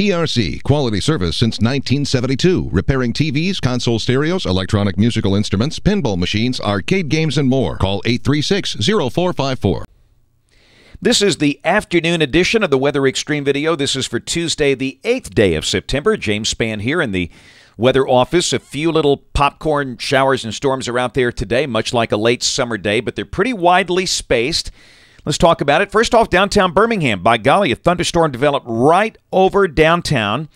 ERC, quality service since 1972. Repairing TVs, console stereos, electronic musical instruments, pinball machines, arcade games, and more. Call 836-0454. This is the afternoon edition of the Weather Xtreme video. This is for Tuesday, the 8th day of September. James Spann here in the weather office. A few little popcorn showers and storms are out there today, much like a late summer day, but they're pretty widely spaced. Let's talk about it. First off, downtown Birmingham. By golly, a thunderstorm developed right over downtown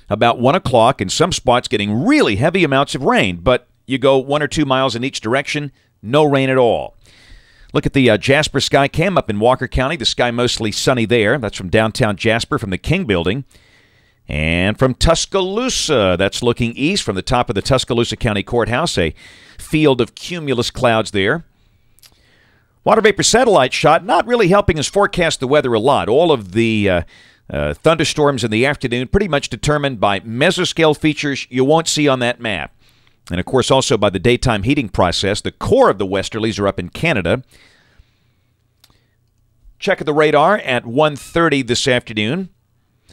about 1 o'clock, in some spots getting really heavy amounts of rain. But you go 1 or 2 miles in each direction, no rain at all. Look at the Jasper sky cam up in Walker County. The sky mostly sunny there. That's from downtown Jasper from the King Building. And from Tuscaloosa, that's looking east from the top of the Tuscaloosa County Courthouse, a field of cumulus clouds there. Water vapor satellite shot, not really helping us forecast the weather a lot. All of the thunderstorms in the afternoon pretty much determined by mesoscale features you won't see on that map. And, of course, also by the daytime heating process. The core of the westerlies are up in Canada. Check the radar at 1:30 this afternoon.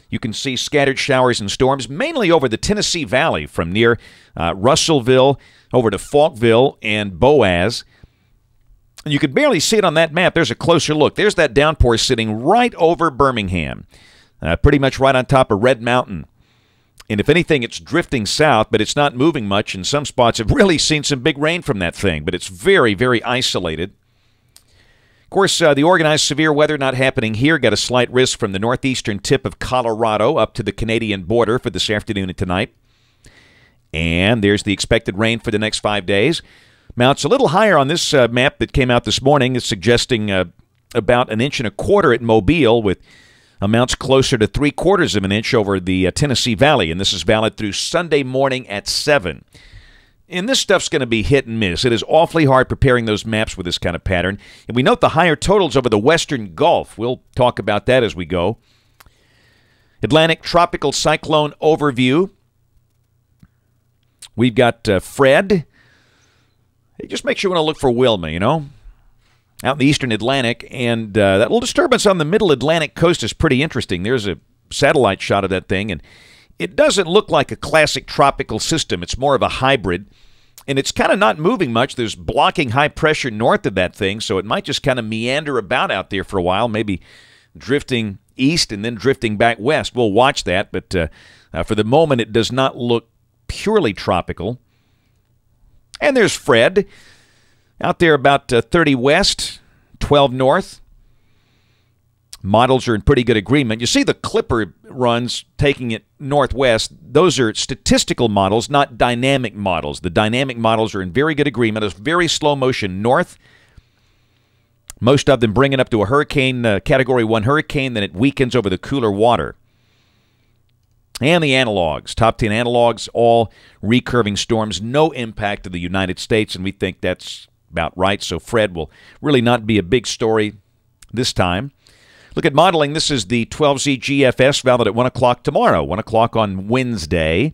You can see scattered showers and storms, mainly over the Tennessee Valley from near Russellville over to Falkville and Boaz. And you can barely see it on that map. There's a closer look. There's that downpour sitting right over Birmingham, pretty much right on top of Red Mountain. And if anything, it's drifting south, but it's not moving much. And some spots have really seen some big rain from that thing, but it's very, very isolated. Of course, the organized severe weather not happening here. Got a slight risk from the northeastern tip of Colorado up to the Canadian border for this afternoon and tonight. And there's the expected rain for the next 5 days. Mounts a little higher on this map that came out this morning. It's suggesting about 1.25 inches at Mobile, with amounts closer to 3/4 of an inch over the Tennessee Valley. And this is valid through Sunday morning at 7. And this stuff's going to be hit and miss. It is awfully hard preparing those maps with this kind of pattern. And we note the higher totals over the western Gulf. We'll talk about that as we go. Atlantic tropical cyclone overview. We've got Fred. Hey, just make sure you want to look for Wilma, out in the eastern Atlantic. And that little disturbance on the middle Atlantic coast is pretty interesting. There's a satellite shot of that thing, and it doesn't look like a classic tropical system. It's more of a hybrid, and it's kind of not moving much. There's blocking high pressure north of that thing, so it might just kind of meander about out there for a while, maybe drifting east and then drifting back west. We'll watch that, but for the moment, it does not look purely tropical. And there's Fred, out there about 30 west, 12 north. Models are in pretty good agreement. You see the Clipper runs taking it northwest. Those are statistical models, not dynamic models. The dynamic models are in very good agreement. It's very slow motion north. Most of them bring it up to a hurricane, Category 1 hurricane, then it weakens over the cooler water. And the analogs, top 10 analogs, all recurving storms, no impact to the United States, and we think that's about right. So Fred will really not be a big story this time. Look at modeling. This is the 12Z GFS, valid at 1 o'clock tomorrow, 1 o'clock on Wednesday.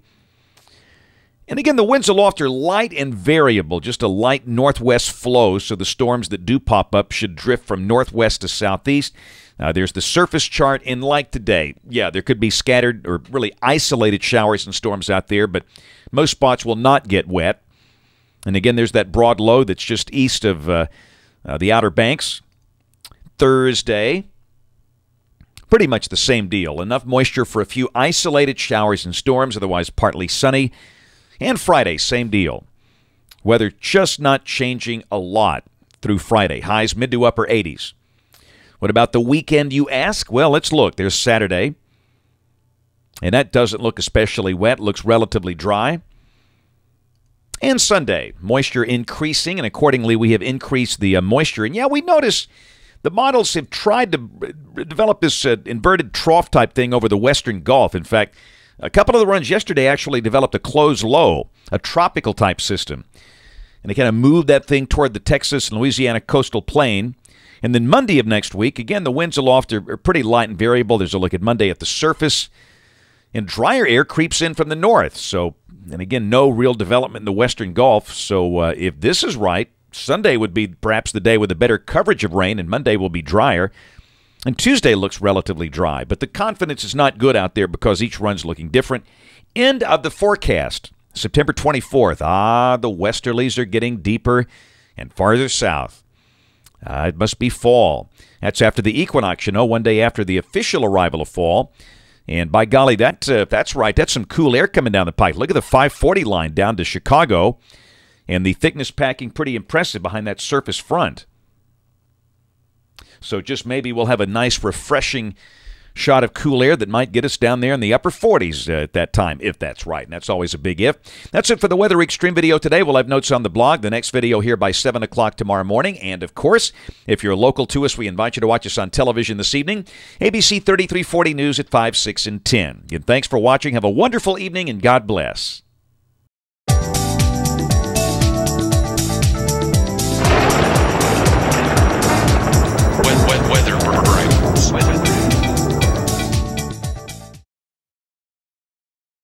And again, the winds aloft are light and variable, just a light northwest flow, so the storms that do pop up should drift from northwest to southeast. There's the surface chart, and like today, yeah, there could be scattered or really isolated showers and storms out there, but most spots will not get wet. And again, there's that broad low that's just east of the Outer Banks. Thursday, pretty much the same deal. Enough moisture for a few isolated showers and storms, otherwise partly sunny. And Friday, same deal. Weather just not changing a lot through Friday. Highs mid to upper 80s. What about the weekend, you ask? Well, let's look. There's Saturday. And that doesn't look especially wet. Looks relatively dry. And Sunday, moisture increasing, and accordingly we have increased the moisture. And yeah, we notice the models have tried to develop this inverted trough type thing over the western Gulf. In fact, a couple of the runs yesterday actually developed a closed low, a tropical type system. And they kind of moved that thing toward the Texas and Louisiana coastal plain. And then Monday of next week, again, the winds aloft are pretty light and variable. There's a look at Monday at the surface. And drier air creeps in from the north. So, and again, no real development in the western Gulf. So if this is right, Sunday would be perhaps the day with a better coverage of rain, and Monday will be drier. And Tuesday looks relatively dry, but the confidence is not good out there because each run's looking different. End of the forecast, September 24th. The westerlies are getting deeper and farther south. It must be fall. That's after the equinox, one day after the official arrival of fall. And by golly, that's right. That's some cool air coming down the pipe. Look at the 540 line down to Chicago, and the thickness packing pretty impressive behind that surface front. So just maybe we'll have a nice, refreshing shot of cool air that might get us down there in the upper 40s at that time, if that's right. And that's always a big if. That's it for the Weather Xtreme video today. We'll have notes on the blog. The next video here by 7 o'clock tomorrow morning. And, of course, if you're local to us, we invite you to watch us on television this evening. ABC 3340 News at 5, 6, and 10. Again, thanks for watching. Have a wonderful evening, and God bless. Weather.